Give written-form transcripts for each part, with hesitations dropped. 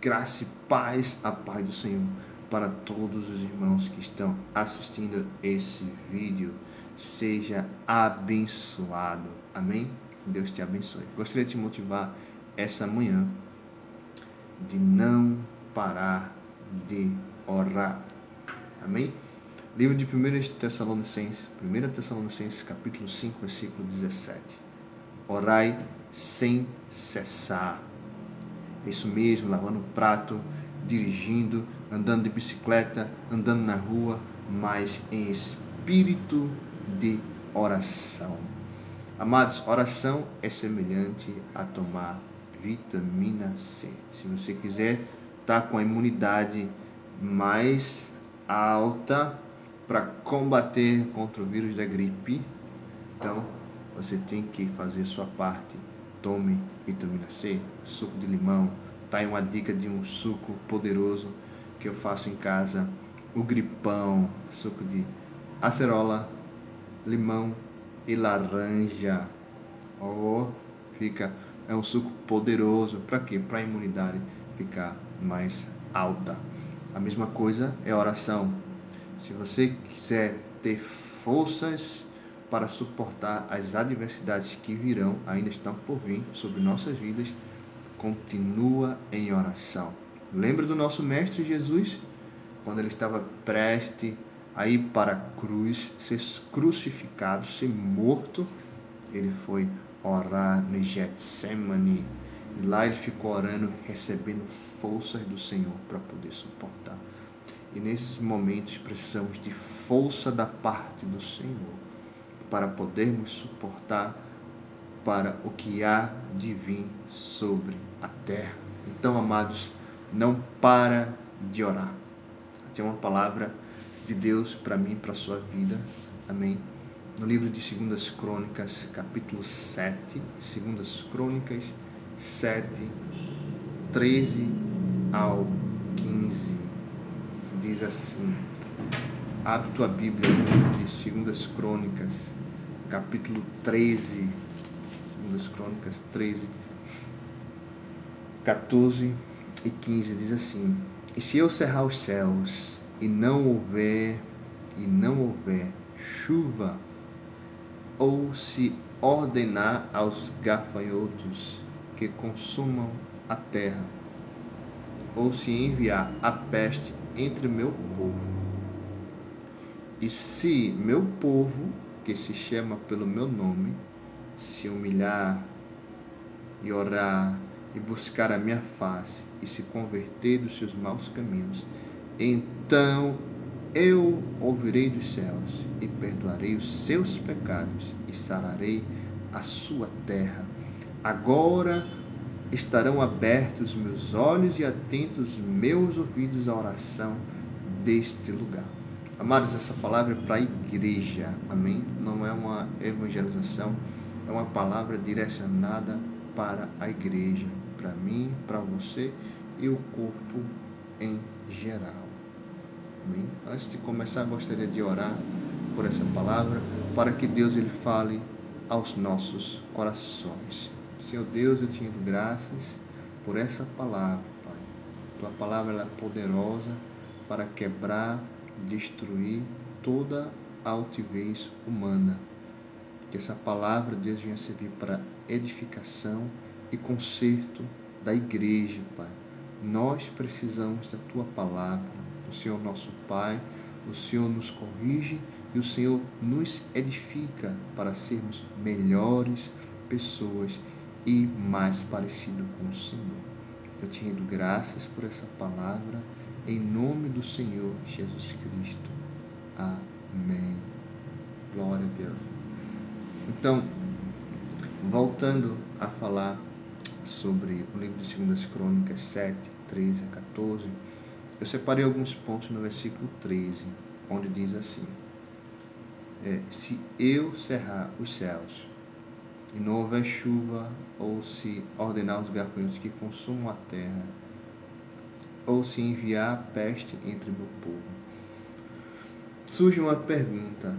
Graça e paz, a paz do Senhor para todos os irmãos que estão assistindo esse vídeo. Seja abençoado. Amém? Deus te abençoe. Gostaria de te motivar essa manhã de não parar de orar. Amém? Livro de 1 Tessalonicenses, capítulo 5, versículo 17. Orai sem cessar. Isso mesmo, lavando prato, dirigindo, andando de bicicleta, andando na rua, mas em espírito de oração. Amados, oração é semelhante a tomar vitamina C. Se você quiser estar com a imunidade mais alta para combater contra o vírus da gripe, então você tem que fazer sua parte. Tome vitamina C, suco de limão. Tá aí uma dica de um suco poderoso que eu faço em casa. O gripão, suco de acerola, limão e laranja. É um suco poderoso. Para quê? Para a imunidade ficar mais alta. A mesma coisa é a oração. Se você quiser ter forças para suportar as adversidades que virão, ainda estão por vir sobre nossas vidas, continua em oração. Lembra do nosso Mestre Jesus? Quando ele estava prestes a ir para a cruz, ser crucificado, ser morto, ele foi orar no Getsemane. E lá ele ficou orando, recebendo forças do Senhor para poder suportar. E nesses momentos precisamos de força da parte do Senhor, para podermos suportar para o que há de vir sobre a terra. Então, amados, não para de orar. Tem uma palavra de Deus para mim, para a sua vida. Amém? No livro de 2 Crônicas, capítulo 7, 2 Crônicas 7, 13 ao 15, diz assim. Abre tua Bíblia de 2 Crônicas, capítulo 13, 2 Crônicas 13, 14 e 15, diz assim: E se eu cerrar os céus, e não houver chuva, ou se ordenar aos gafanhotos que consumam a terra, ou se enviar a peste entre meu povo, e se meu povo, que se chama pelo meu nome, se humilhar e orar e buscar a minha face e se converter dos seus maus caminhos, então eu ouvirei dos céus e perdoarei os seus pecados e sararei a sua terra. Agora estarão abertos meus olhos e atentos meus ouvidos à oração deste lugar. Amados, essa palavra é para a igreja, amém? Não é uma evangelização, é uma palavra direcionada para a igreja, para mim, para você e o corpo em geral, amém? Antes de começar, gostaria de orar por essa palavra, para que Deus ele fale aos nossos corações. Senhor Deus, eu te rendo graças por essa palavra, Pai. Tua palavra ela é poderosa para quebrar, destruir toda a altivez humana. Que essa palavra, Deus, venha servir para edificação e conserto da igreja, Pai. Nós precisamos da Tua palavra. O Senhor nosso Pai, o Senhor nos corrige e o Senhor nos edifica para sermos melhores pessoas e mais parecidos com o Senhor. Eu te rendo graças por essa palavra, em nome do Senhor Jesus Cristo. Amém. Glória a Deus. Então, voltando a falar sobre o livro de 2 Crônicas 7, 13 a 14, eu separei alguns pontos no versículo 13, onde diz assim: se eu cerrar os céus e não houver chuva, ou se ordenar os gafanhotos que consumam a terra, ou se enviar a peste entre meu povo. Surge uma pergunta: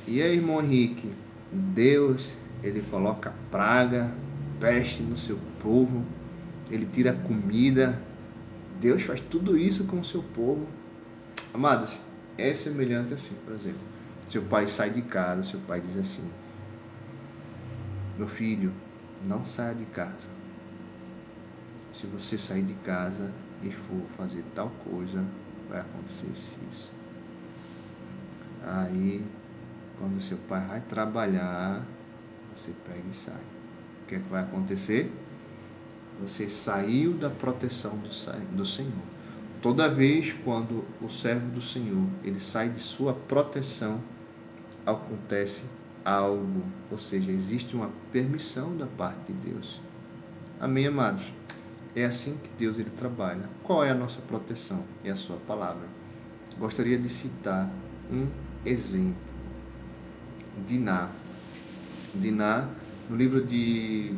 e aí, irmão Henrique, Deus ele coloca praga, peste no seu povo? Ele tira a comida. Deus faz tudo isso com o seu povo. Amados, é semelhante assim, por exemplo. Seu pai sai de casa, seu pai diz assim: meu filho, não saia de casa. Se você sair de casa e for fazer tal coisa, vai acontecer isso. Aí, quando seu pai vai trabalhar, você pega e sai. O que é que vai acontecer? Você saiu da proteção do Senhor. Toda vez quando o servo do Senhor ele sai de sua proteção, acontece algo, ou seja, existe uma permissão da parte de Deus. Amém, amados? É assim que Deus ele trabalha. Qual é a nossa proteção? É a sua palavra. Gostaria de citar um exemplo. Diná, no livro de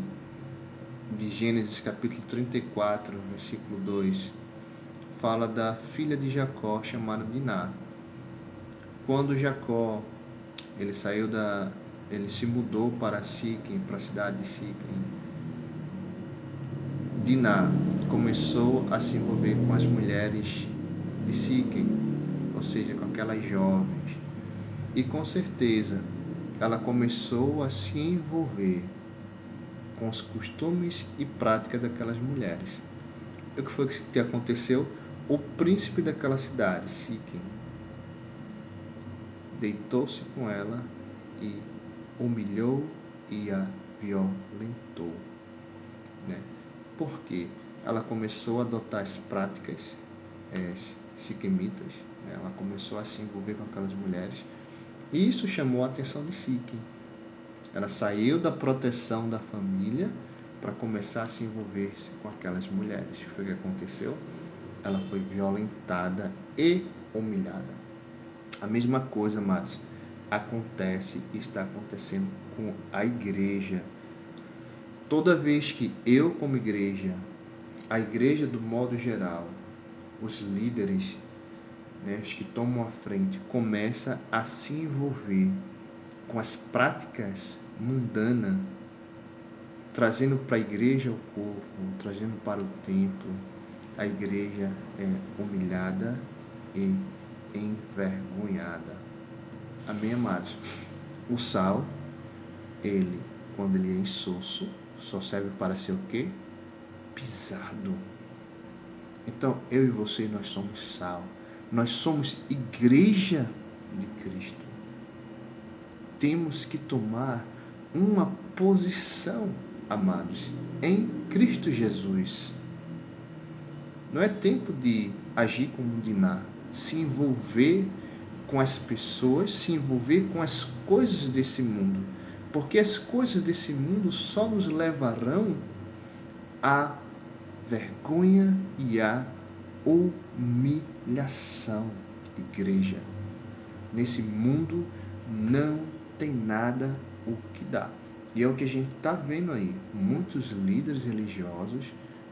Gênesis, capítulo 34, versículo 2, fala da filha de Jacó, chamada Diná. Quando Jacó ele se mudou para Siquém, para a cidade de Siquém, Diná começou a se envolver com as mulheres de Siquém, ou seja, com aquelas jovens. E com certeza ela começou a se envolver com os costumes e práticas daquelas mulheres. E o que foi que aconteceu? O príncipe daquela cidade, Siquém, deitou-se com ela e humilhou e a violentou. Porque ela começou a adotar as práticas siquemitas, ela começou a se envolver com aquelas mulheres, e isso chamou a atenção de Siquém. Ela saiu da proteção da família para começar a se envolver com aquelas mulheres. O que foi que aconteceu? Ela foi violentada e humilhada. A mesma coisa, amados, acontece e está acontecendo com a igreja. Toda vez que eu, como igreja, a igreja do modo geral, os líderes, os que tomam a frente, começam a se envolver com as práticas mundanas, trazendo para a igreja o corpo, trazendo para o templo, a igreja é humilhada e envergonhada. Amém, amados? O sal, quando ele é insosso, só serve para ser o quê? Pisado. Então, eu e você, nós somos sal. Nós somos igreja de Cristo. Temos que tomar uma posição, amados, em Cristo Jesus. Não é tempo de agir como Diná, se envolver com as pessoas, se envolver com as coisas desse mundo. Porque as coisas desse mundo só nos levarão à vergonha e à humilhação. Igreja, nesse mundo não tem nada o que dá. E é o que a gente está vendo aí. Muitos líderes religiosos,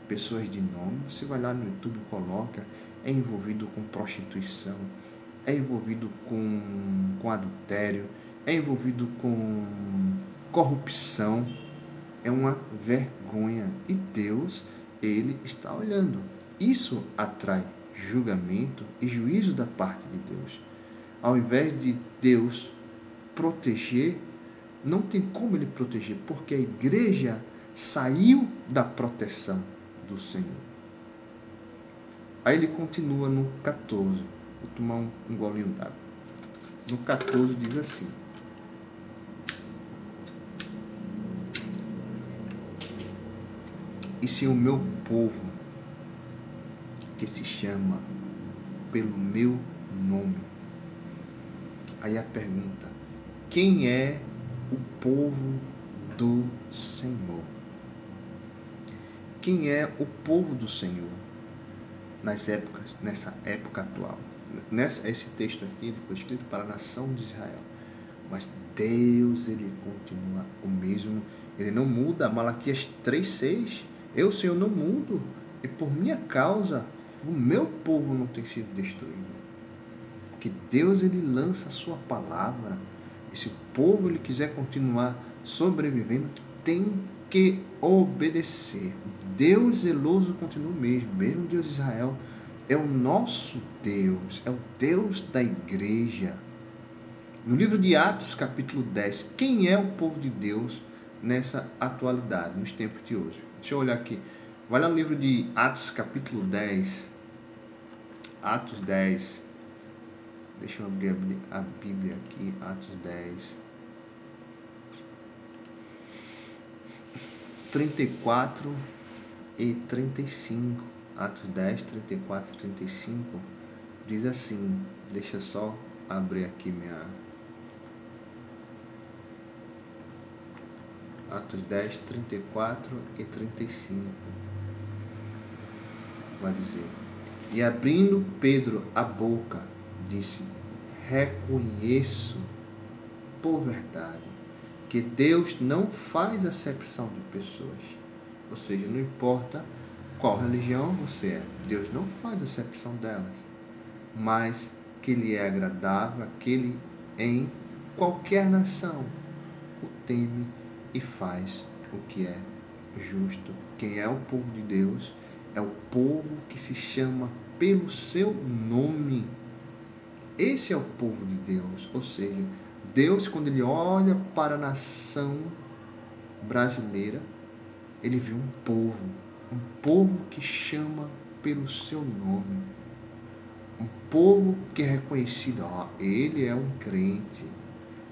pessoas de nome, você vai lá no YouTube e coloca, é envolvido com prostituição, é envolvido com adultério, é envolvido com corrupção. É uma vergonha. E Deus, ele está olhando. Isso atrai julgamento e juízo da parte de Deus. Ao invés de Deus proteger, não tem como ele proteger, porque a igreja saiu da proteção do Senhor. Aí ele continua no 14. Vou tomar um golinho d'água. No 14 diz assim: e se o meu povo, que se chama pelo meu nome. Aí a pergunta: quem é o povo do Senhor? Quem é o povo do Senhor nessa época atual? Esse texto aqui foi escrito para a nação de Israel. Mas Deus, ele continua o mesmo. Ele não muda. Malaquias 3:6. Eu, Senhor, não mudo. E por minha causa, o meu povo não tem sido destruído. Porque Deus, ele lança a sua palavra. E se o povo ele quiser continuar sobrevivendo, tem que obedecer. Deus zeloso continua o mesmo Deus de Israel. É o nosso Deus, é o Deus da igreja. No livro de Atos, capítulo 10, quem é o povo de Deus nessa atualidade, nos tempos de hoje? Deixa eu olhar aqui. Vai lá no livro de Atos, capítulo 10. Atos 10. Deixa eu abrir a Bíblia aqui. Atos 10. 34 e 35. Atos 10, 34 e 35. Diz assim. Deixa eu só abrir aqui minha... Atos 10, 34 e 35. Vai dizer: e abrindo Pedro a boca, disse: reconheço por verdade que Deus não faz acepção de pessoas. Ou seja, não importa qual religião você é, Deus não faz acepção delas, mas que Ele é agradável àquele em qualquer nação o teme e faz o que é justo. Quem é o povo de Deus é o povo que se chama pelo seu nome. Esse é o povo de Deus. Ou seja, Deus, quando Ele olha para a nação brasileira, Ele vê um povo que chama pelo seu nome, um povo que é reconhecido, ele é um crente,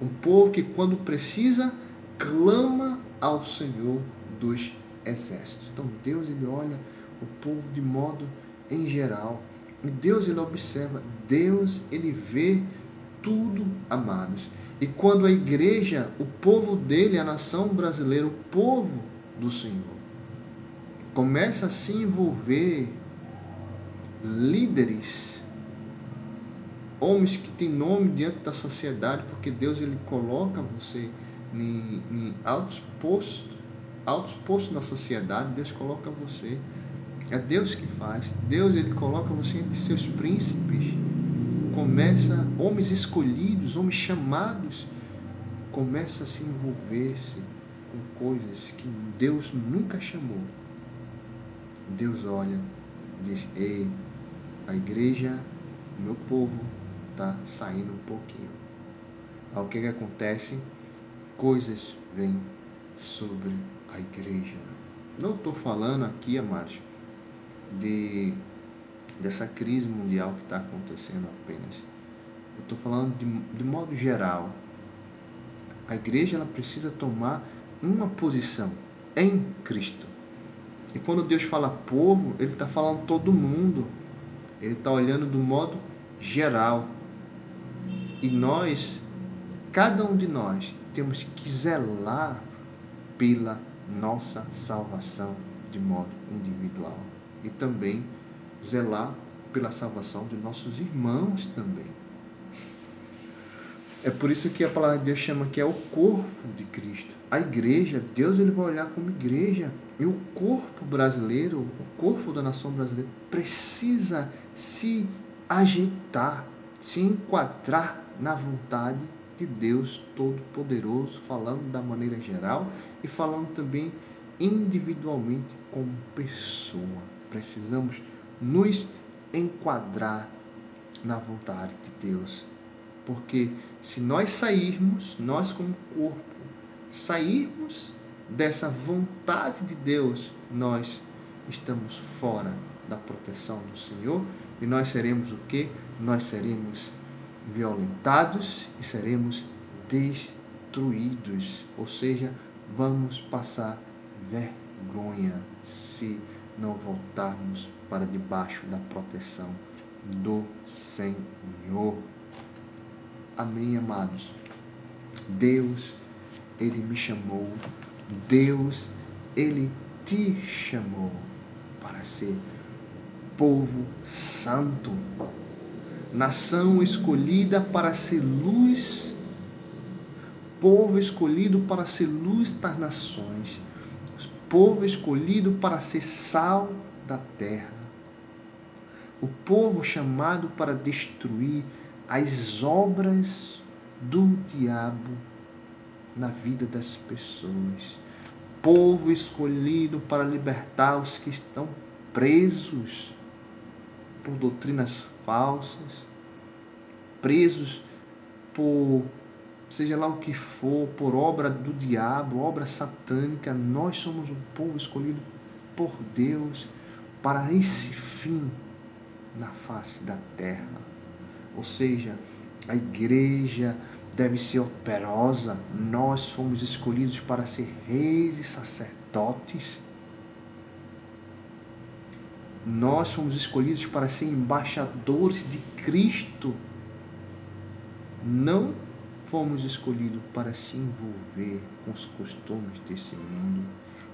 um povo que quando precisa clama ao Senhor dos exércitos. Então Deus, Ele olha o povo de modo em geral, e Deus, Ele observa, Deus, Ele vê tudo, amados. E quando a igreja, o povo dele, a nação brasileira, o povo do Senhor, começa a se envolver, líderes, homens que têm nome diante da sociedade, porque Deus, Ele coloca você em altos postos na sociedade. Deus coloca você, é Deus que faz. Deus, Ele coloca você entre seus príncipes. Começa, homens escolhidos, homens chamados, começa a se envolver-se com coisas que Deus nunca chamou. Deus olha e diz: ei, a igreja, o meu povo está saindo um pouquinho. Aí o que acontece? Coisas vêm sobre a igreja. Não estou falando aqui, amados, dessa crise mundial que está acontecendo apenas. Eu estou falando de modo geral. A igreja, ela precisa tomar uma posição em Cristo. E quando Deus fala povo, Ele está falando todo mundo. Ele está olhando do modo geral. E nós, cada um de nós, temos que zelar pela nossa salvação de modo individual. E também zelar pela salvação de nossos irmãos também. É por isso que a palavra de Deus chama que é o corpo de Cristo. A igreja, Deus, Ele vai olhar como igreja. E o corpo brasileiro, o corpo da nação brasileira, precisa se ajeitar, se enquadrar na vontade de Deus Todo-Poderoso, falando da maneira geral e falando também individualmente como pessoa. Precisamos nos enquadrar na vontade de Deus. Porque se nós sairmos, nós como corpo, sairmos dessa vontade de Deus, nós estamos fora da proteção do Senhor e nós seremos o quê? Nós seremos violentados e seremos destruídos. Ou seja, vamos passar vergonha se não voltarmos para debaixo da proteção do Senhor. Amém, amados? Deus, Ele me chamou. Deus, Ele te chamou para ser povo santo, nação escolhida para ser luz, povo escolhido para ser luz das nações, povo escolhido para ser sal da terra, o povo chamado para destruir as obras do diabo na vida das pessoas, povo escolhido para libertar os que estão presos por doutrinas falsas, presos por seja lá o que for, por obra do diabo, obra satânica. Nós somos um povo escolhido por Deus para esse fim na face da terra. Ou seja, a igreja deve ser operosa. Nós fomos escolhidos para ser reis e sacerdotes. Nós fomos escolhidos para ser embaixadores de Cristo. Não fomos escolhidos para se envolver com os costumes desse mundo,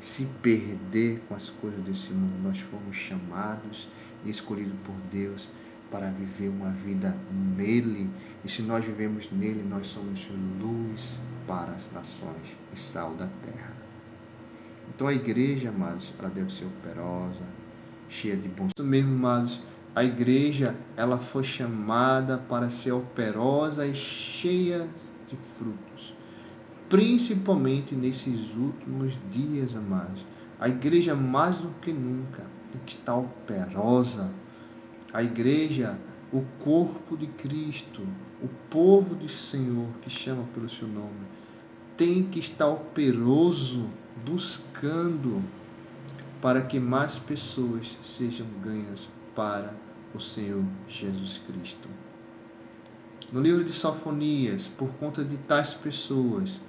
se perder com as coisas desse mundo. Nós fomos chamados e escolhidos por Deus para viver uma vida nele. E se nós vivemos nele, nós somos luz para as nações e sal da terra. Então a igreja, amados, ela deve ser operosa, cheia de bons. Isso mesmo, amados, a igreja, ela foi chamada para ser operosa e cheia de frutos, principalmente nesses últimos dias, amados. A igreja, mais do que nunca, tem que estar operosa. A igreja, o corpo de Cristo, o povo do Senhor, que chama pelo seu nome, tem que estar operoso, buscando para que mais pessoas sejam ganhas para o Senhor Jesus Cristo. No livro de Sofonias, por conta de tais pessoas,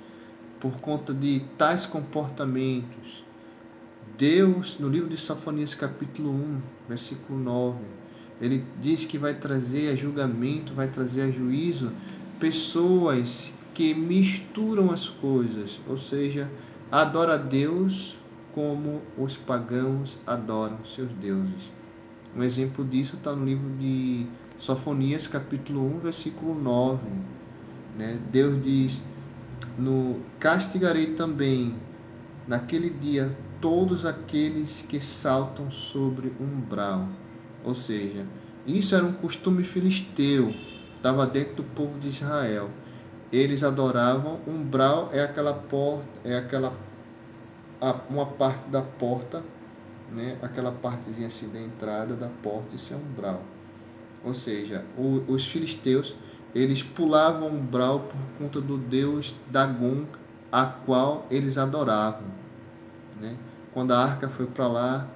por conta de tais comportamentos, Deus, no livro de Sofonias capítulo 1, versículo 9, ele diz que vai trazer a julgamento, vai trazer a juízo, pessoas que misturam as coisas, ou seja, adoram a Deus como os pagãos adoram seus deuses. Um exemplo disso está no livro de Sofonias, capítulo 1, versículo 9. Deus diz, castigarei também, naquele dia, todos aqueles que saltam sobre o umbral. Ou seja, isso era um costume filisteu, estava dentro do povo de Israel. Eles adoravam, umbral é aquela porta, uma parte da porta, aquela partezinha assim da entrada da porta, isso é umbral. Ou seja, os filisteus, eles pulavam o umbral por conta do deus Dagon, a qual eles adoravam. Quando a arca foi para lá,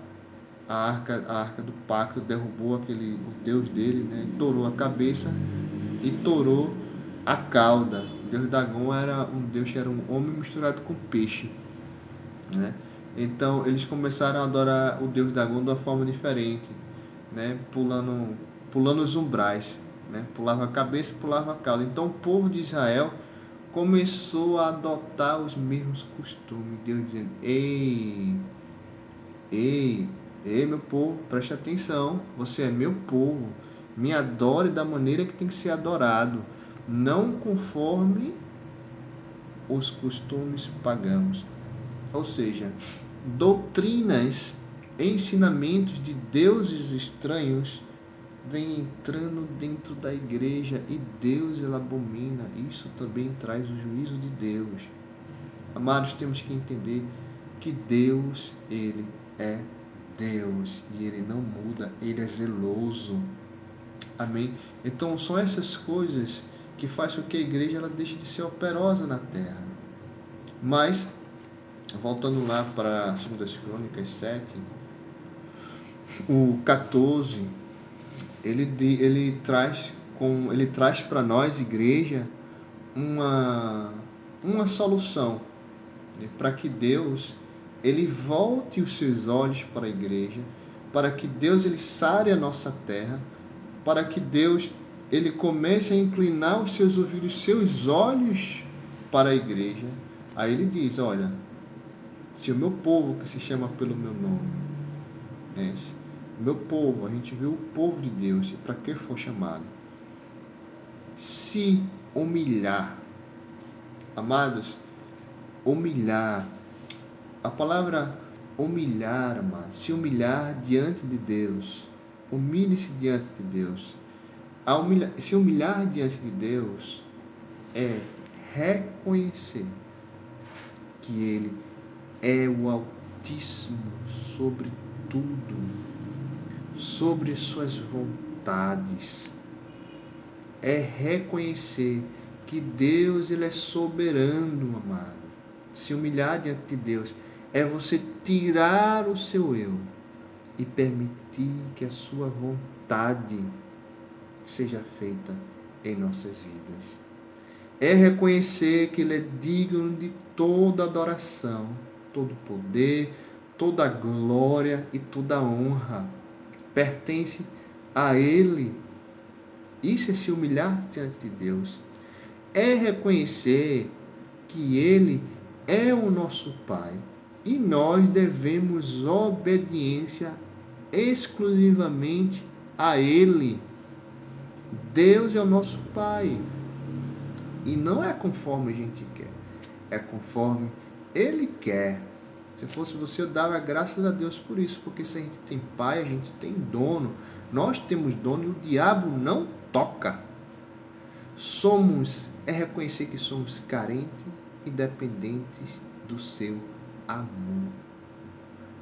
a arca do pacto derrubou o deus dele, torou a cabeça e torou a cauda. O deus Dagon era um deus que era um homem misturado com peixe. Então eles começaram a adorar o deus Dagon de uma forma diferente, pulando os umbrais, pulava a cabeça, pulava a cauda. Então o povo de Israel começou a adotar os mesmos costumes. Deus dizendo: ei, meu povo, preste atenção, você é meu povo, me adore da maneira que tem que ser adorado, não conforme os costumes pagãos. Ou seja, doutrinas, ensinamentos de deuses estranhos vêm entrando dentro da igreja e Deus ele abomina. Isso também traz o juízo de Deus. Amados, temos que entender que Deus, ele é Deus e ele não muda, ele é zeloso. Amém? Então são essas coisas que fazem com que a igreja ela deixe de ser operosa na terra. Mas voltando lá para 2 Crônicas 7, o 14, ele traz para nós, igreja, uma solução, para que Deus ele volte os seus olhos para a igreja, para que Deus ele sare a nossa terra, para que Deus ele comece a inclinar os seus ouvidos, os seus olhos para a igreja. Aí ele diz: olha, se o meu povo, que se chama pelo meu nome, meu povo, a gente viu o povo de Deus, para que for chamado, se humilhar. Amados, humilhar, a palavra humilhar, amados, se humilhar diante de Deus, humilhe-se diante de Deus. Se humilhar diante de Deus é reconhecer que Ele é o Altíssimo sobre tudo, sobre suas vontades. É reconhecer que Deus, Ele é soberano, amado. Se humilhar diante de Deus é você tirar o seu eu e permitir que a sua vontade seja feita em nossas vidas. É reconhecer que Ele é digno de toda adoração, todo poder, toda glória e toda honra pertence a Ele. Isso é se humilhar diante de Deus. É reconhecer que Ele é o nosso Pai e nós devemos obediência exclusivamente a Ele. Deus é o nosso Pai e não é conforme a gente quer, é conforme Ele quer. Se fosse você, eu dava graças a Deus por isso, porque se a gente tem Pai, a gente tem dono. Nós temos dono e o diabo não toca. É reconhecer que somos carentes e dependentes do seu amor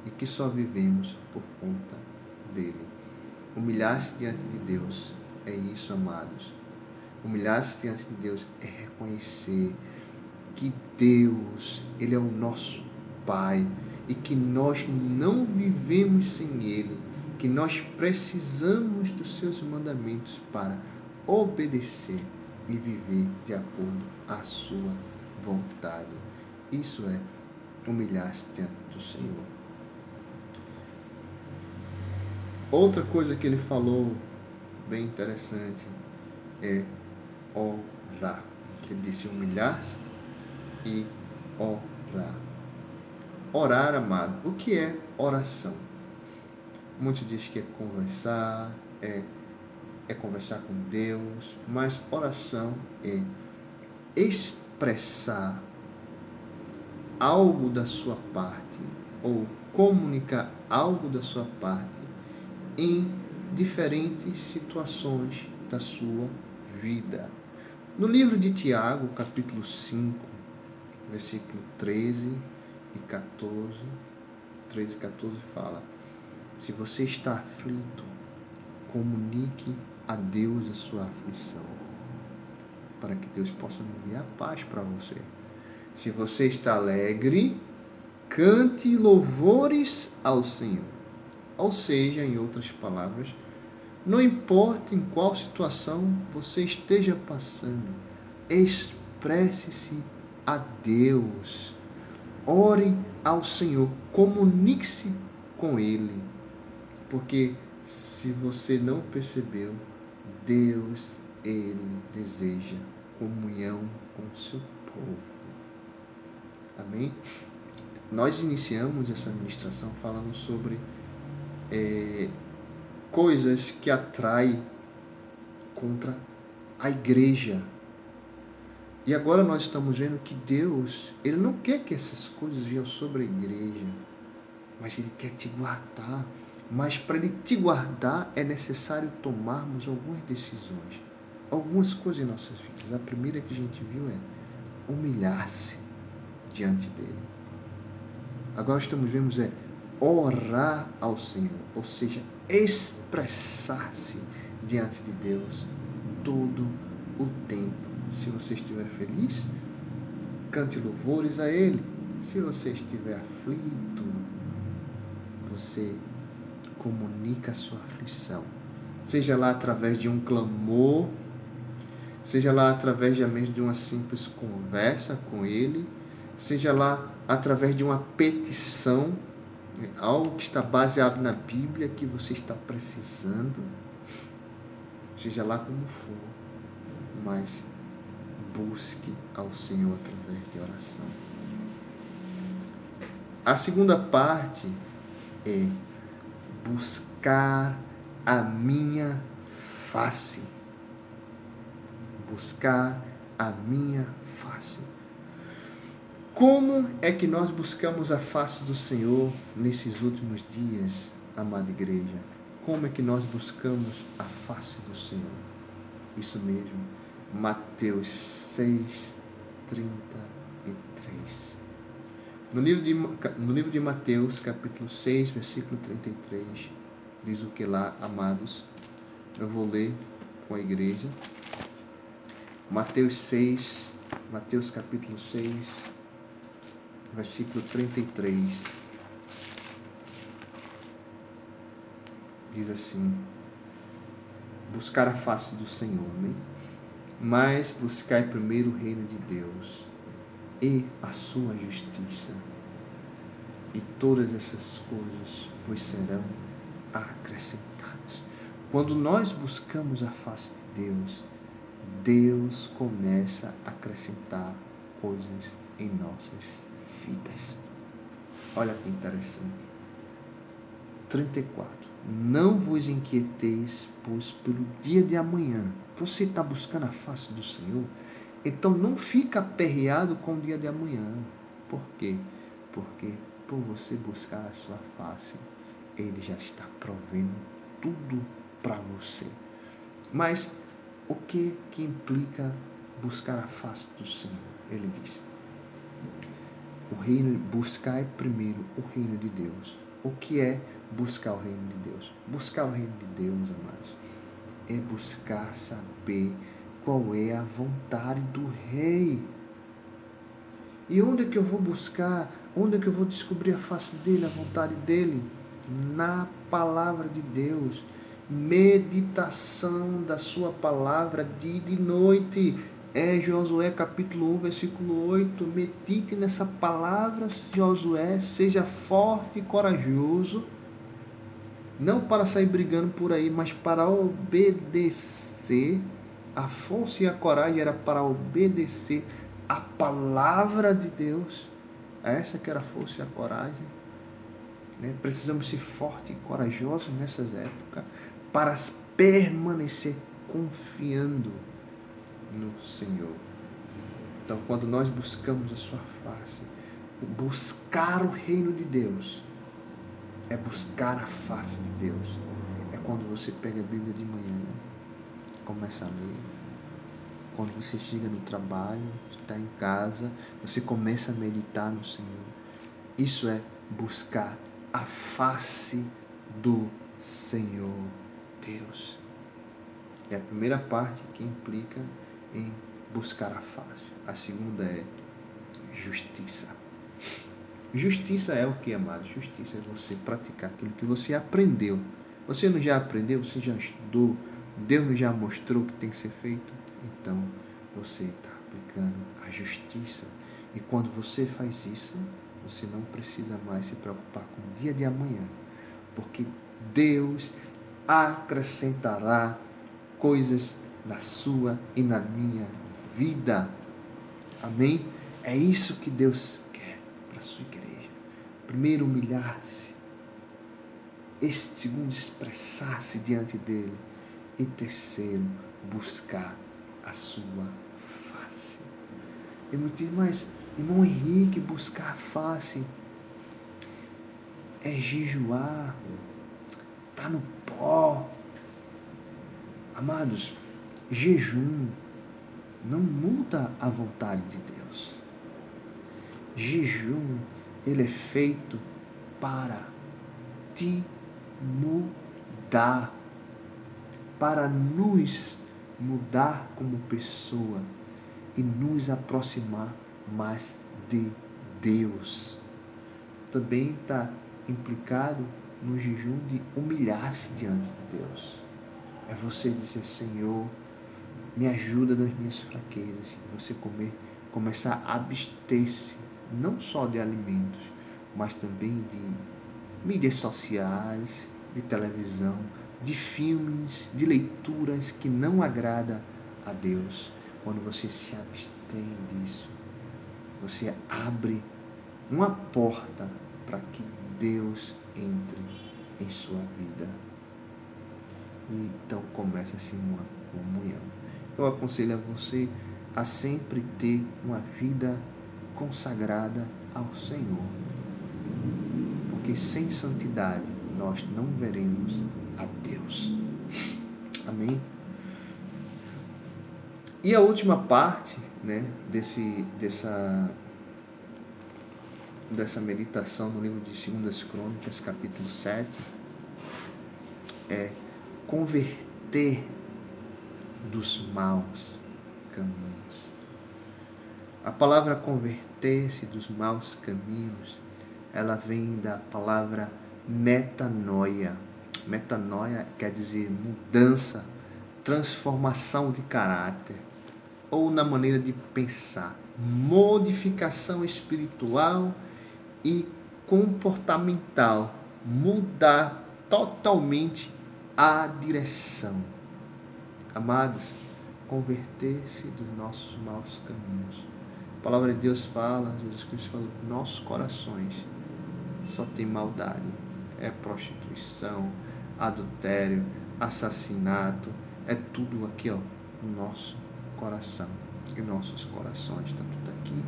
e que só vivemos por conta dele. Humilhar-se diante de Deus é isso, amados. Humilhar-se diante de Deus é reconhecer que Deus, Ele é o nosso Pai e que nós não vivemos sem Ele, que nós precisamos dos seus mandamentos para obedecer e viver de acordo à sua vontade. Isso é humilhar-se diante do Senhor. Outra coisa que ele falou, bem interessante, é orar. Ele disse humilhar-se e orar. Orar, amado. O que é oração? Muitos dizem que é conversar, é conversar com Deus, mas oração é expressar algo da sua parte ou comunicar algo da sua parte em diferentes situações da sua vida. No livro de Tiago, capítulo 5, versículo 13 e 14, 13 e 14 fala: se você está aflito, comunique a Deus a sua aflição, para que Deus possa enviar paz para você. Se você está alegre, cante louvores ao Senhor. Ou seja, em outras palavras, não importa em qual situação você esteja passando, expresse-se a Deus. Ore ao Senhor, comunique-se com Ele. Porque se você não percebeu, Deus, Ele deseja comunhão com o seu povo. Amém? Nós iniciamos essa ministração falando sobre coisas que atraem contra a igreja. E agora nós estamos vendo que Deus, Ele não quer que essas coisas venham sobre a igreja, mas Ele quer te guardar. Mas para Ele te guardar é necessário tomarmos algumas decisões, algumas coisas em nossas vidas. A primeira que a gente viu é humilhar-se diante dEle. Agora estamos vendo orar ao Senhor, ou seja, expressar-se diante de Deus todo o tempo. Se você estiver feliz, cante louvores a Ele. Se você estiver aflito, você comunica a sua aflição, seja lá através de um clamor, seja lá através de uma simples conversa com Ele, seja lá através de uma petição, algo que está baseado na Bíblia que você está precisando, seja lá como for, mas busque ao Senhor através de oração. A segunda parte é buscar a minha face. Buscar a minha face. Como é que nós buscamos a face do Senhor nesses últimos dias, amada igreja? Como é que nós buscamos a face do Senhor? Isso mesmo, Mateus 6:33. No livro de Mateus, capítulo 6, versículo 33, diz o que lá, amados? Eu vou ler com a igreja. Mateus capítulo 6, versículo 33. Diz assim: buscar a face do Senhor, amém? Mas buscai primeiro o reino de Deus e a sua justiça, e todas essas coisas vos serão acrescentadas. Quando nós buscamos a face de Deus, Deus começa a acrescentar coisas em nossas vidas. Olha que interessante. 34. Não vos inquieteis, pois pelo dia de amanhã. Você está buscando a face do Senhor? Então não fica aperreado com o dia de amanhã. Por quê? Porque por você buscar a sua face, Ele já está provendo tudo para você. Mas o que implica buscar a face do Senhor? Ele diz: buscai primeiro o reino de Deus. O que é buscar o reino de Deus? Buscar o reino de Deus, amados, é buscar saber qual é a vontade do Rei. E onde é que eu vou buscar? Onde é que eu vou descobrir a face dele, a vontade dele? Na palavra de Deus. Meditação da sua palavra dia e de noite. É Josué capítulo 1, versículo 8. Medite nessa palavra, Josué. Seja forte e corajoso. Não para sair brigando por aí, mas para obedecer. A força e a coragem era para obedecer a palavra de Deus. Essa que era a força e a coragem. Precisamos ser fortes e corajosos nessas épocas para permanecer confiando no Senhor. Então, quando nós buscamos a sua face, buscar o reino de Deus é buscar a face de Deus. É quando você pega a Bíblia de manhã, começa a ler. Quando você chega no trabalho, está em casa, você começa a meditar no Senhor. Isso é buscar a face do Senhor Deus. É a primeira parte que implica em buscar a face. A segunda é justiça. Justiça é o que, amado? Justiça é você praticar aquilo que você aprendeu. Você não já aprendeu? Você já estudou? Deus não já mostrou o que tem que ser feito? Então, você está aplicando a justiça. E quando você faz isso, você não precisa mais se preocupar com o dia de amanhã. Porque Deus acrescentará coisas na sua e na minha vida. Amém? É isso que Deus quer para a sua igreja. Primeiro, humilhar-se. Segundo, expressar-se diante dele. E terceiro, buscar a sua face. E me diz, mas irmão Henrique, buscar a face é jejuar, tá no pó. Amados, jejum não muda a vontade de Deus. Jejum, ele é feito para te mudar, para nos mudar como pessoa e nos aproximar mais de Deus. Também está implicado no jejum de humilhar-se diante de Deus. É você dizer: Senhor, me ajuda nas minhas fraquezas. E você começar a abster-se não só de alimentos, mas também de mídias sociais, de televisão, de filmes, de leituras que não agrada a Deus. Quando você se abstém disso, você abre uma porta para que Deus entre em sua vida. E então começa assim uma comunhão. Eu aconselho a você a sempre ter uma vida consagrada ao Senhor. Porque sem santidade nós não veremos a Deus. Amém? E a última parte, dessa dessa meditação no livro de 2 Crônicas, capítulo 7, é converter dos maus caminhos. A palavra converter-se dos maus caminhos, ela vem da palavra metanoia. Metanoia quer dizer mudança, transformação de caráter, ou na maneira de pensar, modificação espiritual e comportamental, mudar totalmente a direção. Amados, converter-se dos nossos maus caminhos. A palavra de Deus fala, Jesus Cristo falou, nossos corações só tem maldade. É prostituição, adultério, assassinato, é tudo aqui, ó, no nosso coração. E nossos corações, está tudo aqui.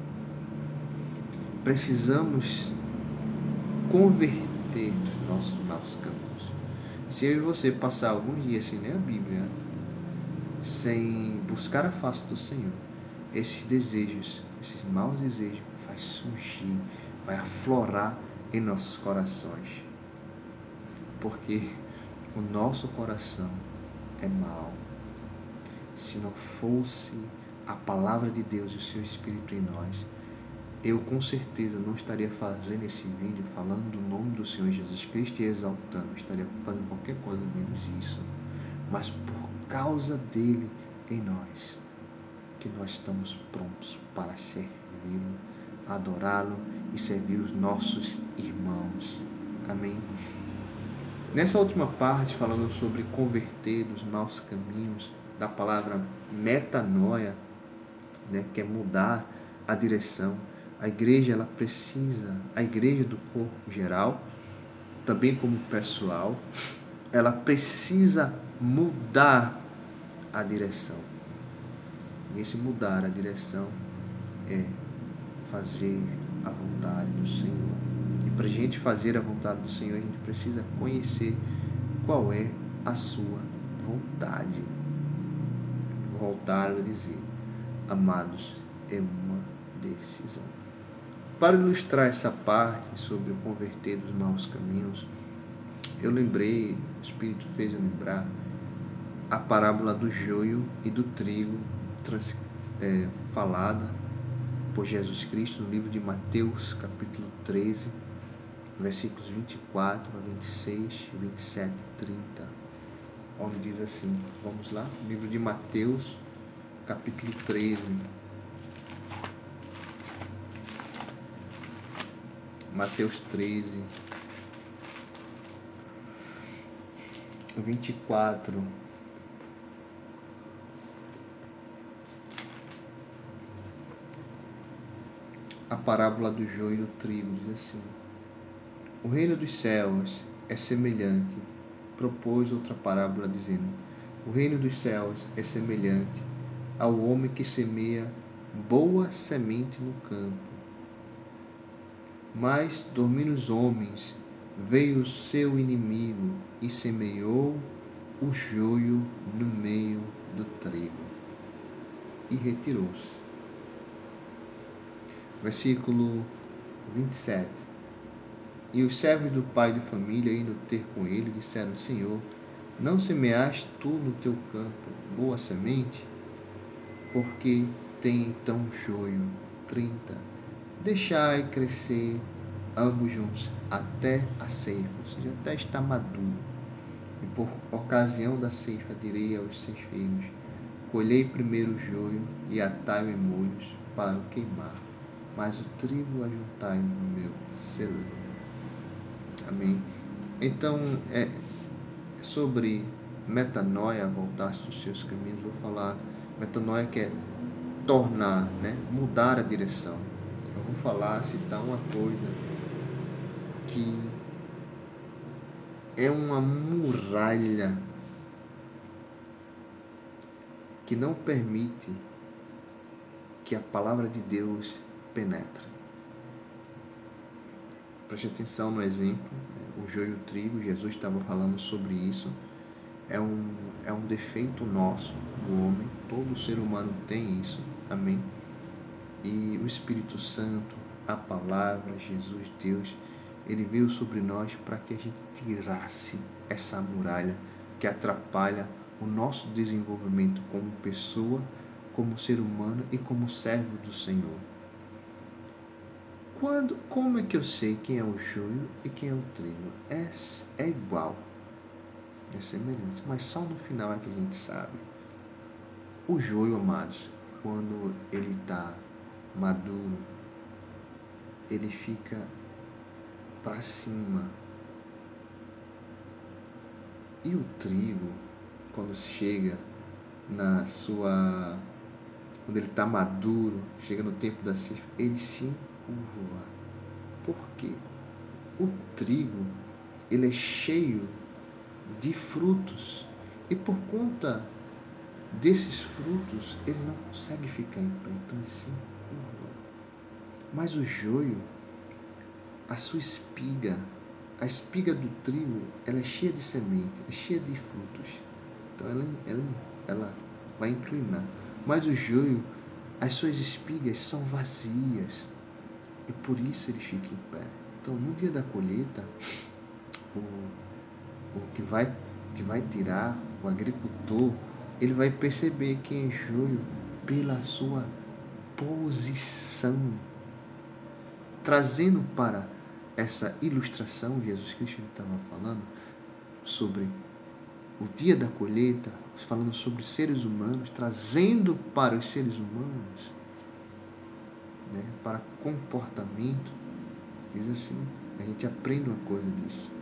Precisamos converter dos nossos maus caminhos. Se eu e você passar alguns dias sem ler a Bíblia, sem buscar a face do Senhor, esses desejos, esses maus desejos, vai surgir, vai aflorar em nossos corações. Porque o nosso coração é mau. Se não fosse a palavra de Deus e o seu Espírito em nós, eu com certeza não estaria fazendo esse vídeo falando do nome do Senhor Jesus Cristo e exaltando, estaria fazendo qualquer coisa menos isso. Mas por causa dele em nós, que nós estamos prontos para servi-lo, adorá-lo e servir os nossos irmãos. Amém? Nessa última parte, falando sobre converter dos maus caminhos, da palavra metanoia, né, que é mudar a direção. A igreja, ela precisa, a igreja do corpo geral, também como pessoal, ela precisa mudar a direção. E esse mudar a direção é fazer a vontade do Senhor. E para a gente fazer a vontade do Senhor, a gente precisa conhecer qual é a sua vontade. Vou voltar a dizer, amados, é uma decisão. Para ilustrar essa parte sobre o converter dos maus caminhos, eu lembrei, o Espírito fez eu lembrar, a parábola do joio e do trigo, falada por Jesus Cristo no livro de Mateus, capítulo 13, versículos 24 a 26, 27 e 30, onde diz assim, vamos lá, livro de Mateus, capítulo 13, Mateus 13, 24, a parábola do joio e do trigo, diz assim, o reino dos céus é semelhante, propôs outra parábola dizendo, o reino dos céus é semelhante ao homem que semeia boa semente no campo. Mas, dormindo os homens, veio o seu inimigo e semeou o joio no meio do trigo e retirou-se. Versículo 27. E os servos do pai de família, indo ter com ele, disseram, Senhor, não semeaste tu no teu campo boa semente? Porque tem então joio. 30. Deixai crescer ambos juntos até a ceifa, ou seja, até estar maduro. E por ocasião da ceifa direi aos ceifeiros, colhei primeiro o joio e atai-o em molhos para o queimar, mas o trigo ajuntai no meu celeiro. Amém? Então, sobre metanoia, voltar-se dos seus caminhos, vou falar, metanoia que é tornar, né, mudar a direção. Eu vou falar, citar uma coisa que é uma muralha que não permite que a palavra de Deus penetre. Preste atenção no exemplo, o joio e o trigo, Jesus estava falando sobre isso. É um defeito nosso, do homem, todo ser humano tem isso, amém? E o Espírito Santo, a palavra, Jesus, Deus, ele veio sobre nós para que a gente tirasse essa muralha que atrapalha o nosso desenvolvimento como pessoa, como ser humano e como servo do Senhor. Como é que eu sei quem é o joio e quem é o trigo? É igual, é semelhante, mas só no final é que a gente sabe. O joio, amados, quando ele está maduro, ele fica para cima. E o trigo, quando chega quando ele está maduro, chega no tempo da ceifa, ele se encurva. Por quê? O trigo, ele é cheio de frutos, e por conta desses frutos, ele não consegue ficar em pé, então ele se encurva. Mas o joio, a sua espiga, a espiga do trigo, ela é cheia de semente, é cheia de frutos. Então ela vai inclinar. Mas o joio, as suas espigas são vazias. E por isso ele fica em pé. Então no dia da colheita, o que vai tirar, o agricultor, ele vai perceber quem é joio pela sua posição. Trazendo para essa ilustração, Jesus Cristo estava falando sobre o dia da colheita, falando sobre seres humanos, trazendo para os seres humanos, né, para comportamento. Diz assim, a gente aprende uma coisa disso: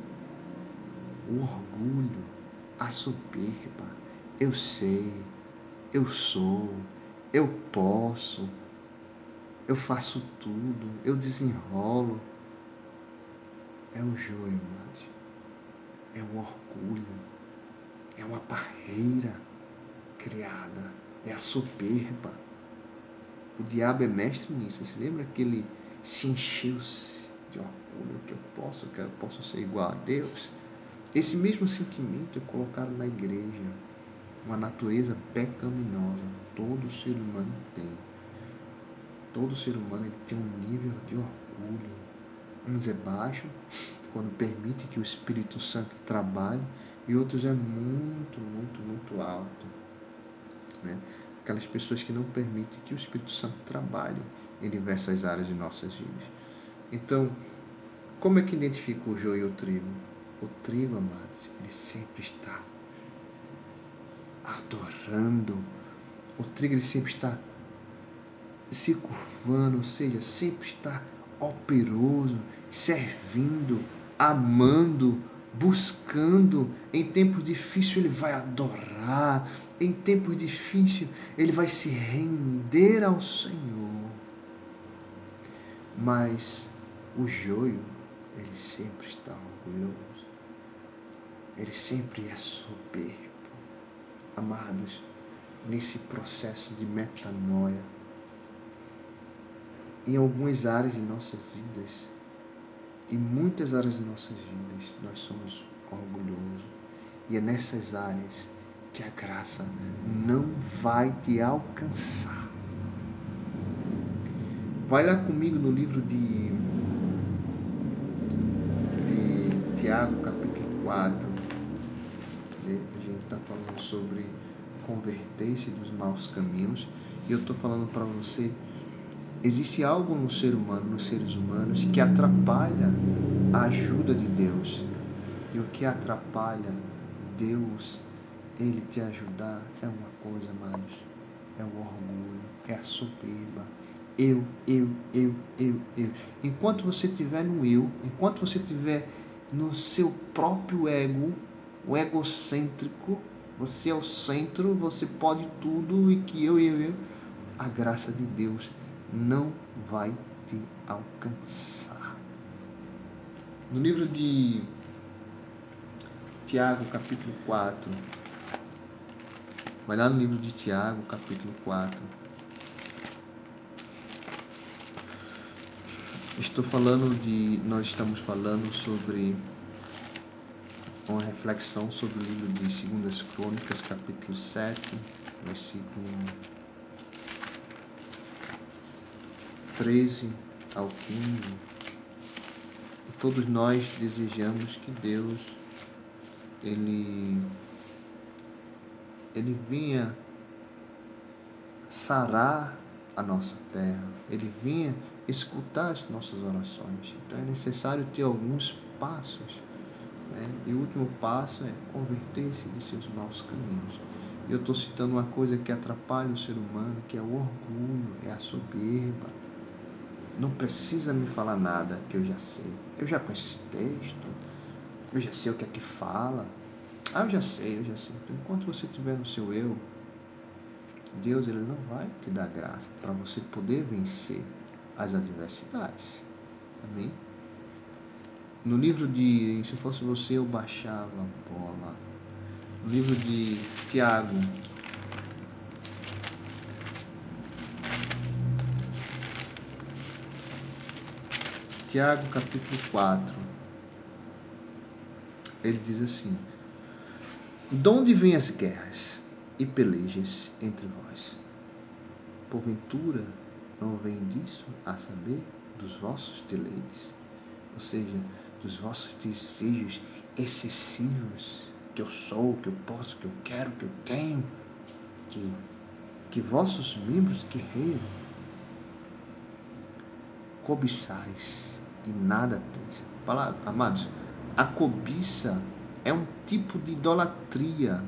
o orgulho, a soberba, eu sei, eu sou, eu posso, eu faço tudo, eu desenrolo. É o joio, amados. É o orgulho. É uma barreira criada. É a soberba. O diabo é mestre nisso. Você lembra que ele se encheu-se de orgulho? Que eu posso ser igual a Deus? Esse mesmo sentimento é colocado na igreja. Uma natureza pecaminosa. Todo ser humano tem. Todo ser humano ele tem um nível de orgulho. Uns é baixo, quando permite que o Espírito Santo trabalhe, e outros é muito, muito, muito alto, né? Aquelas pessoas que não permitem que o Espírito Santo trabalhe em diversas áreas de nossas vidas. Então, como é que identifica o joio e o trigo? O trigo, amados, ele sempre está adorando. O trigo ele sempre está se curvando, ou seja, sempre está operoso, servindo, amando, buscando. Em tempos difíceis ele vai adorar, em tempos difíceis ele vai se render ao Senhor. Mas o joio, ele sempre está orgulhoso, ele sempre é soberbo. Amados, nesse processo de metanoia, em algumas áreas de nossas vidas, em muitas áreas de nossas vidas, nós somos orgulhosos. E é nessas áreas que a graça não vai te alcançar. Vai lá comigo no livro de Tiago, capítulo 4. A gente está falando sobre converter-se dos maus caminhos. E eu estou falando para você, existe algo no ser humano, nos seres humanos, que atrapalha a ajuda de Deus. E o que atrapalha Deus, ele te ajudar, é uma coisa, amados: é o orgulho, é a soberba. Eu. Enquanto você estiver no eu, enquanto você estiver no seu próprio ego, o egocêntrico, você é o centro, você pode tudo, e que eu, a graça de Deus não vai te alcançar. No livro de Tiago, capítulo 4, vai lá no livro de Tiago, capítulo 4. Nós estamos falando sobre uma reflexão sobre o livro de 2 Crônicas, capítulo 7, versículo 13 ao 15. E todos nós desejamos que Deus, Ele vinha sarar a nossa terra, Ele vinha escutar as nossas orações. Então é necessário ter alguns passos, né? E o último passo é converter-se de seus maus caminhos. Eu estou citando uma coisa que atrapalha o ser humano, que é o orgulho, é a soberba. Não precisa me falar nada que eu já sei. Eu já conheço esse texto, eu já sei o que é que fala. Eu já sei. Então, enquanto você estiver no seu eu, Deus, Ele não vai te dar graça para você poder vencer as adversidades. Amém? No livro de, se fosse você, eu baixava a bola. No livro de Tiago, capítulo 4, ele diz assim: de onde vêm as guerras e pelejas entre vós? Porventura não vem disso, a saber, dos vossos deleites, ou seja, dos vossos desejos excessivos, que eu sou, que eu posso, que eu quero, que eu tenho, que vossos membros guerreiam, cobiçais e nada tens. Amados, a cobiça é um tipo de idolatria.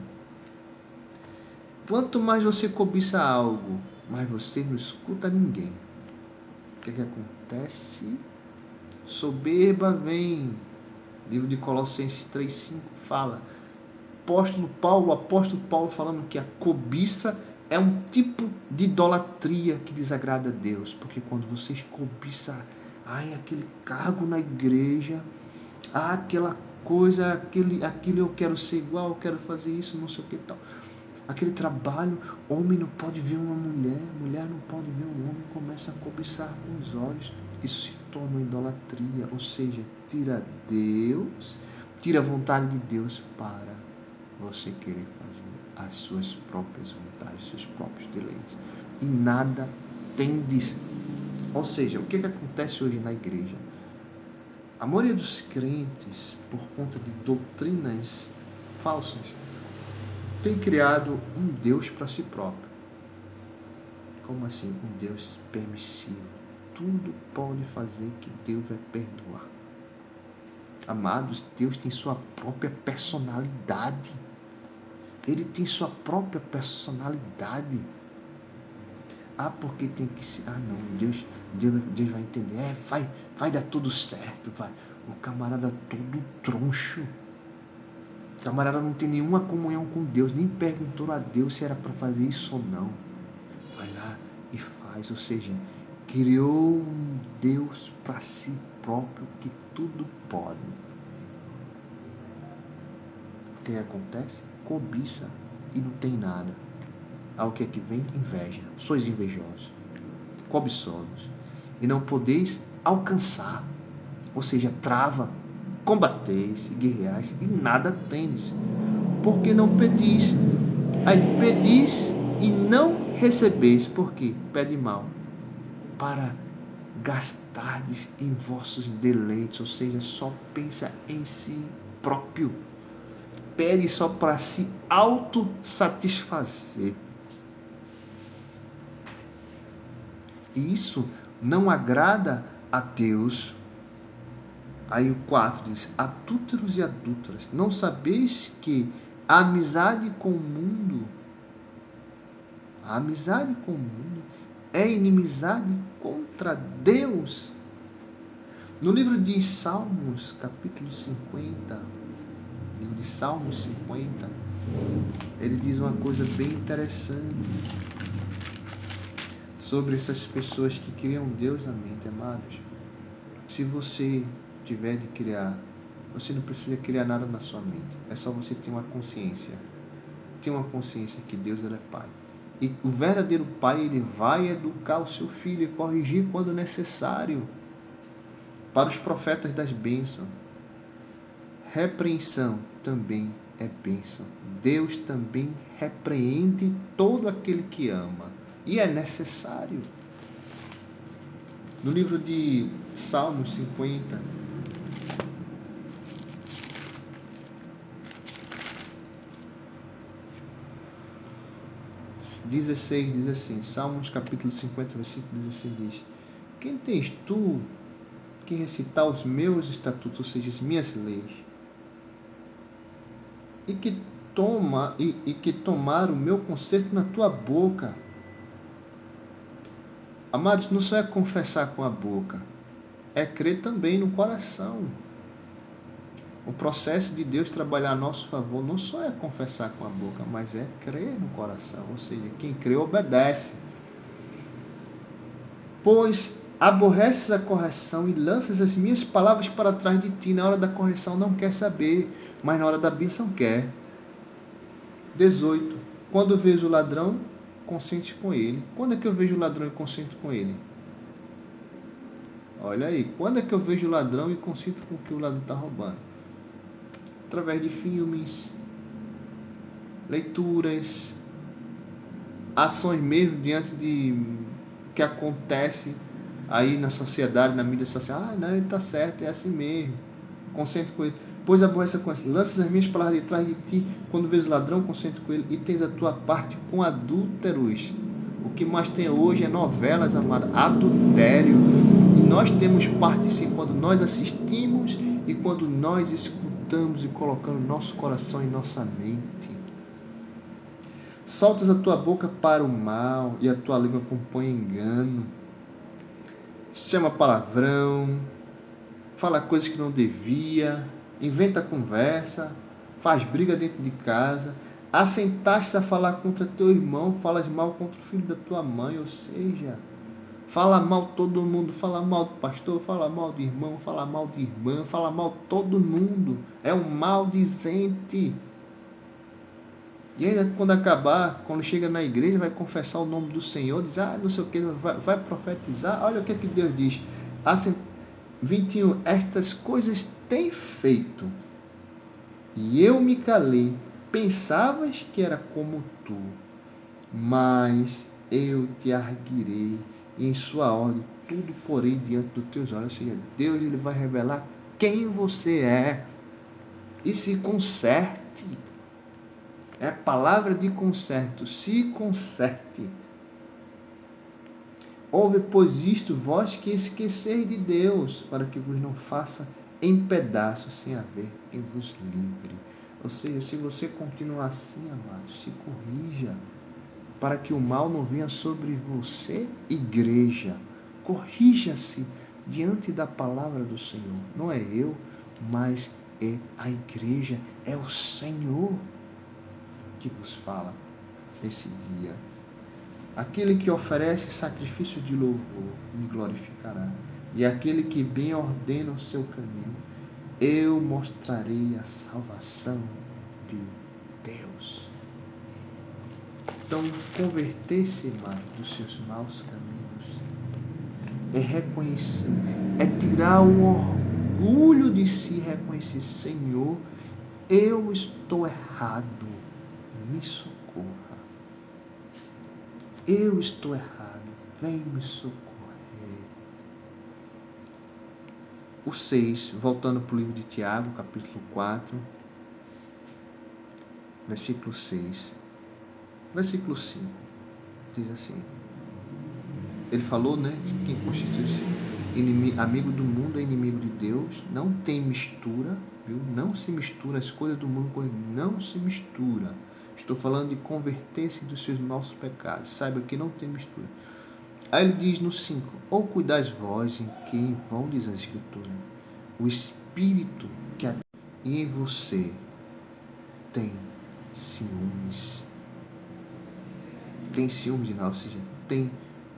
Quanto mais você cobiça algo, mais você não escuta ninguém. O que acontece? Soberba vem. Livro de Colossenses 3,5 fala. O apóstolo Paulo falando que a cobiça é um tipo de idolatria que desagrada a Deus. Porque quando vocês cobiçam, aquele cargo na igreja, aquela coisa, aquilo eu quero ser igual, eu quero fazer isso, não sei o que tal. Aquele trabalho, homem não pode ver uma mulher, mulher não pode ver um homem, começa a cobiçar com os olhos. Isso se torna uma idolatria, ou seja, tira a vontade de Deus para você querer fazer as suas próprias vontades, seus próprios deleites. E nada tendes. Ou seja, o que acontece hoje na igreja? A maioria dos crentes, por conta de doutrinas falsas, tem criado um Deus para si próprio. Como assim? Um Deus permissivo. Tudo pode fazer que Deus vai perdoar. Amados, Deus tem sua própria personalidade. Ele tem sua própria personalidade. Porque tem que ser. Não, Deus vai entender. Vai dar tudo certo. Vai. O camarada todo troncho. O camarada não tem nenhuma comunhão com Deus. Nem perguntou a Deus se era para fazer isso ou não. Vai lá e faz. Ou seja, criou um Deus para si próprio que tudo pode. O que acontece? Cobiça e não tem nada. Ao que é que vem? Inveja. Sois invejosos, cobiçosos, e não podeis alcançar. Ou seja, trava, combateis e guerreais e nada tendes, porque não pedis. Aí pedis e não recebeis, porque pede mal, para gastardes em vossos deleites, ou seja, só pensa em si próprio, pede só para se autossatisfazer. E isso não agrada a Deus. Aí o 4 diz: adúlteros e adúlteras, não sabeis que a amizade com o mundo é inimizade contra Deus. No livro de Salmos, capítulo 50, livro de Salmos 50, ele diz uma coisa bem interessante sobre essas pessoas que criam Deus na mente, amados. Se você tiver de criar, você não precisa criar nada na sua mente. É só você ter uma consciência. Ter uma consciência que Deus, ele é Pai. E o verdadeiro Pai, ele vai educar o seu filho e corrigir quando necessário. Para os profetas das bênçãos, repreensão também é bênção. Deus também repreende todo aquele que ama. E é necessário. No livro de Salmos 50, diz assim, Salmos capítulo 50, versículo 16 diz: quem tens tu que recitar os meus estatutos, ou seja, as minhas leis, e que tomar o meu conserto na tua boca? Amados, não só é confessar com a boca, é crer também no coração. O processo de Deus trabalhar a nosso favor não só é confessar com a boca, mas é crer no coração. Ou seja, quem crê obedece. Pois aborreces a correção e lanças as minhas palavras para trás de ti. Na hora da correção não quer saber, mas na hora da bênção quer. 18. Quando vejo o ladrão, consente com ele. Quando é que eu vejo o ladrão e consento com ele? Olha aí, quando é que eu vejo o ladrão e consinto com o que o ladrão está roubando? Através de filmes, leituras, ações mesmo diante de que acontece aí na sociedade, na mídia social. Ah, não, ele está certo, é assim mesmo. Consento com ele. Pois aborrece a consciência. Lanças as minhas palavras de trás de ti. Quando vês o ladrão, consento com ele. E tens a tua parte com adúlteros. O que mais tem hoje é novelas, amada. Adultério. E nós temos parte sim quando nós assistimos e quando nós escutamos e colocamos nosso coração e nossa mente. Soltas a tua boca para o mal e a tua língua compõe engano. Chama palavrão, fala coisas que não devia, inventa conversa, faz briga dentro de casa, assentaste a falar contra teu irmão, falas mal contra o filho da tua mãe, ou seja, fala mal todo mundo, fala mal do pastor, fala mal do irmão, fala mal de irmã, fala mal todo mundo, é um maldizente. E ainda quando acabar, quando chega na igreja, vai confessar o nome do Senhor, diz, não sei o que, vai profetizar. Olha o que Deus diz. 21, estas coisas tem feito, e eu me calei. Pensavas que era como tu, mas eu te arguirei, e em sua ordem tudo porei diante dos teus olhos. Ou seja, Deus ele vai revelar quem você é, e se conserte. É a palavra de conserto. Se conserte. Ouve, pois, isto, vós que esqueceis de Deus, para que vos não faça em pedaços, sem haver quem vos livre. Ou seja, se você continuar assim, amado, se corrija, para que o mal não venha sobre você, igreja. Corrija-se diante da palavra do Senhor. Não é eu, mas é a igreja, é o Senhor que vos fala nesse dia. Aquele que oferece sacrifício de louvor me glorificará, e aquele que bem ordena o seu caminho, eu mostrarei a salvação de Deus. Então, converter-se dos seus maus caminhos é reconhecer, é tirar o orgulho de si, reconhecer, Senhor, eu estou errado, me socorra. Eu estou errado, vem me socorrer. O 6, voltando para o livro de Tiago, capítulo 4, versículo 6. Versículo 5, diz assim. Ele falou, né, de quem constitui-se amigo do mundo é inimigo de Deus. Não tem mistura, viu? Não se mistura as coisas do mundo, não se mistura. Estou falando de converter-se dos seus maus pecados. Saiba que não tem mistura. Aí ele diz no 5, ou cuidais vós em quem vão, diz a Escritura, o Espírito que habita em você tem ciúmes. Tem ciúmes de nós, ou seja, tem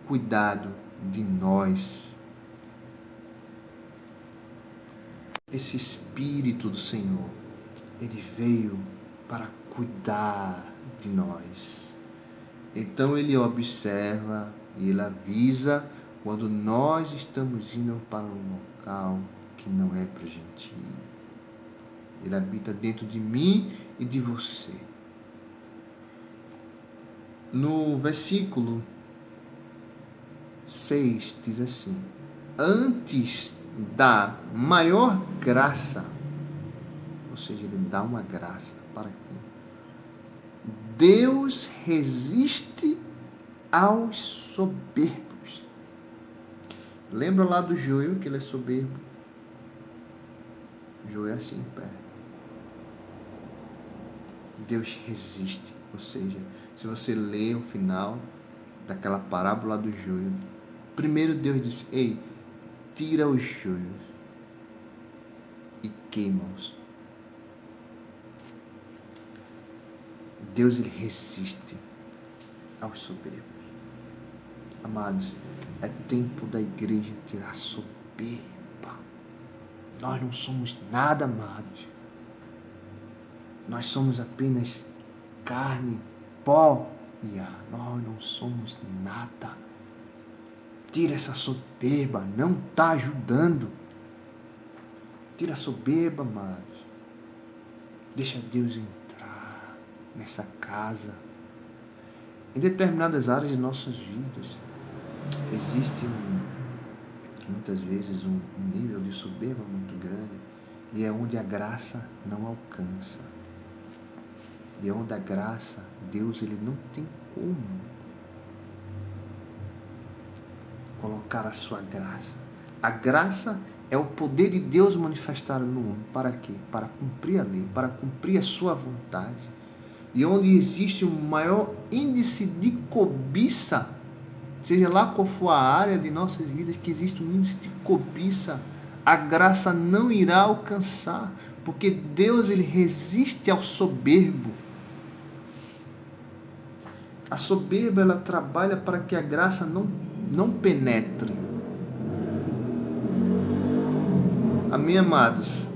cuidado de nós. Esse Espírito do Senhor, ele veio para cuidar de nós. Então ele observa e ele avisa quando nós estamos indo para um local que não é para a gente ir. Ele habita dentro de mim e de você. No versículo 6 diz assim, antes da maior graça, ou seja, ele dá uma graça para quem? Deus resiste aos soberbos. Lembra lá do joio, que ele é soberbo? O joio é assim, pé. Deus resiste. Ou seja, se você lê o final daquela parábola do joio, primeiro Deus disse: ei, tira os joios e queima-os. Deus, ele resiste aos soberbos. Amados, é tempo da igreja tirar a soberba. Nós não somos nada, amados. Nós somos apenas carne, pó e ar. Nós não somos nada. Tira essa soberba, não está ajudando. Tira a soberba, amados. Deixa Deus entrar nessa casa. Em determinadas áreas de nossas vidas, existe muitas vezes um nível de soberba muito grande, e é onde a graça não alcança. E é onde a graça, Deus, ele não tem como colocar a sua graça. A graça é o poder de Deus manifestado no homem. Para quê? Para cumprir a lei, para cumprir a sua vontade. E onde existe o maior índice de cobiça, seja lá qual for a área de nossas vidas que existe um índice de cobiça, a graça não irá alcançar, porque Deus, ele resiste ao soberbo. A soberba, ela trabalha para que a graça não penetre. Amém, amados?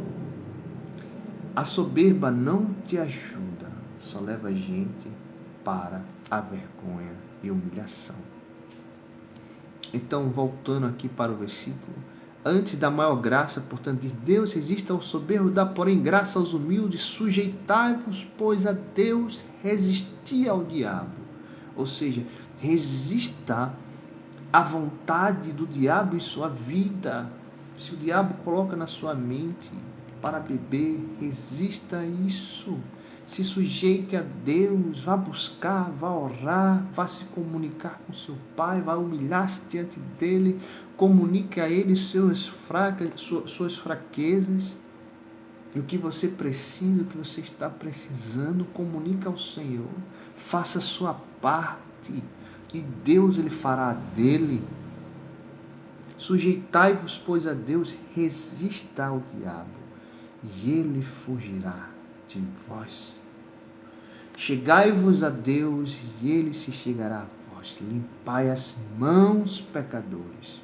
A soberba não te ajuda, só leva a gente para a vergonha e humilhação. Então, voltando aqui para o versículo, antes da maior graça, portanto, de Deus resiste ao soberbo, dá, porém, graça aos humildes, sujeitai-vos, pois, a Deus, resistir ao diabo. Ou seja, resista à vontade do diabo em sua vida. Se o diabo coloca na sua mente para beber, resista a isso. Se sujeite a Deus, vá buscar, vá orar, vá se comunicar com seu Pai, vá humilhar-se diante dele, comunique a ele suas fraquezas, e o que você precisa, o que você está precisando, comunique ao Senhor, faça a sua parte, e Deus, ele fará a dele. Sujeitai-vos, pois, a Deus, resista ao diabo, e ele fugirá de vós. Chegai-vos a Deus, e ele se chegará a vós. Limpai as mãos, pecadores.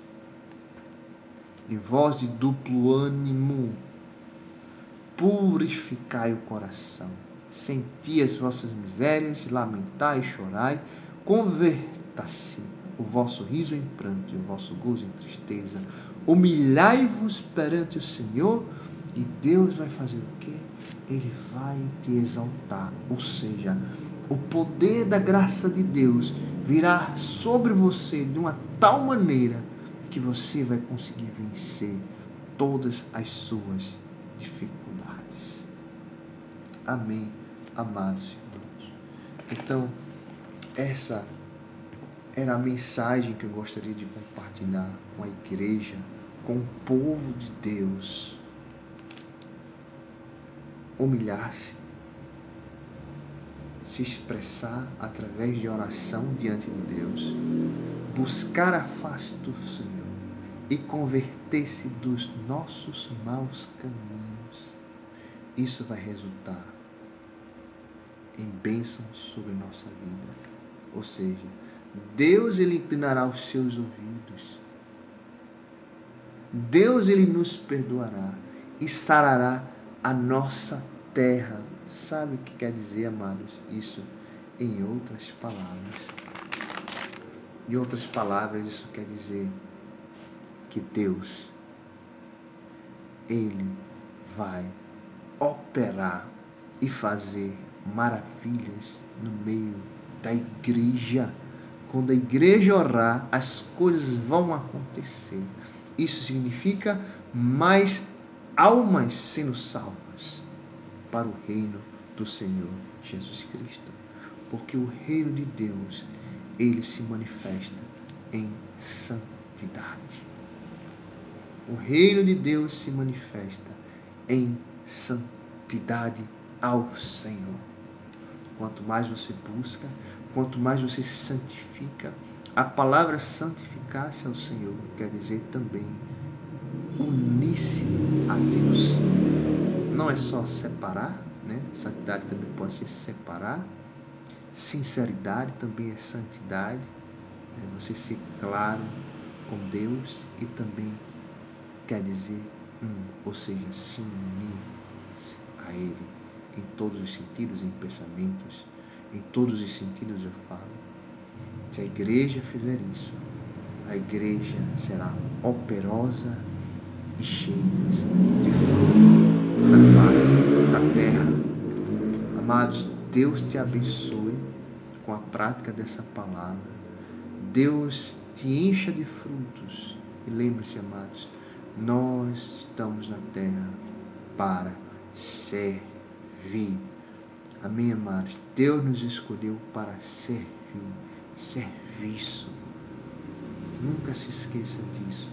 E vós de duplo ânimo, purificai o coração. Senti as vossas misérias, lamentai e chorai. Converta-se o vosso riso em pranto e o vosso gozo em tristeza. Humilhai-vos perante o Senhor, e Deus vai fazer o quê? Ele vai te exaltar. Ou seja, o poder da graça de Deus virá sobre você de uma tal maneira que você vai conseguir vencer todas as suas dificuldades. Amém, amados irmãos. Então, essa era a mensagem que eu gostaria de compartilhar com a igreja, com o povo de Deus. Humilhar-se, se expressar através de oração diante de Deus, buscar a face do Senhor e converter-se dos nossos maus caminhos. Isso vai resultar em bênçãos sobre nossa vida. Ou seja, Deus, ele inclinará os seus ouvidos. Deus, ele nos perdoará e sarará a nossa terra. Sabe o que quer dizer, amados? Isso em outras palavras. Em outras palavras, isso quer dizer que Deus, ele vai operar e fazer maravilhas no meio da igreja. Quando a igreja orar, as coisas vão acontecer. Isso significa mais almas sendo salvas para o reino do Senhor Jesus Cristo. Porque o reino de Deus, ele se manifesta em santidade. O reino de Deus se manifesta em santidade ao Senhor. Quanto mais você busca, quanto mais você se santifica, a palavra santificar-se ao Senhor quer dizer também unir-se a Deus. Não é só separar, né? Santidade também pode ser separar. Sinceridade também é santidade. É você ser claro com Deus e também quer dizer ou seja, se unir a Ele em todos os sentidos, em pensamentos, em todos os sentidos eu falo. Se a igreja fizer isso, a igreja será operosa e cheia de fruto na face da terra. Amados, Deus te abençoe com a prática dessa palavra. Deus te encha de frutos. E lembre-se, amados, nós estamos na terra para servir. Amém, amados? Deus nos escolheu para servir. Serviço. Nunca se esqueça disso.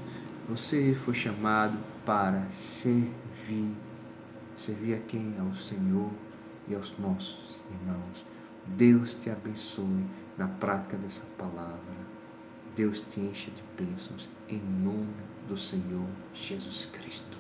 Você foi chamado para servir. Servir a quem? Ao Senhor e aos nossos irmãos. Deus te abençoe na prática dessa palavra. Deus te encha de bênçãos em nome do Senhor Jesus Cristo.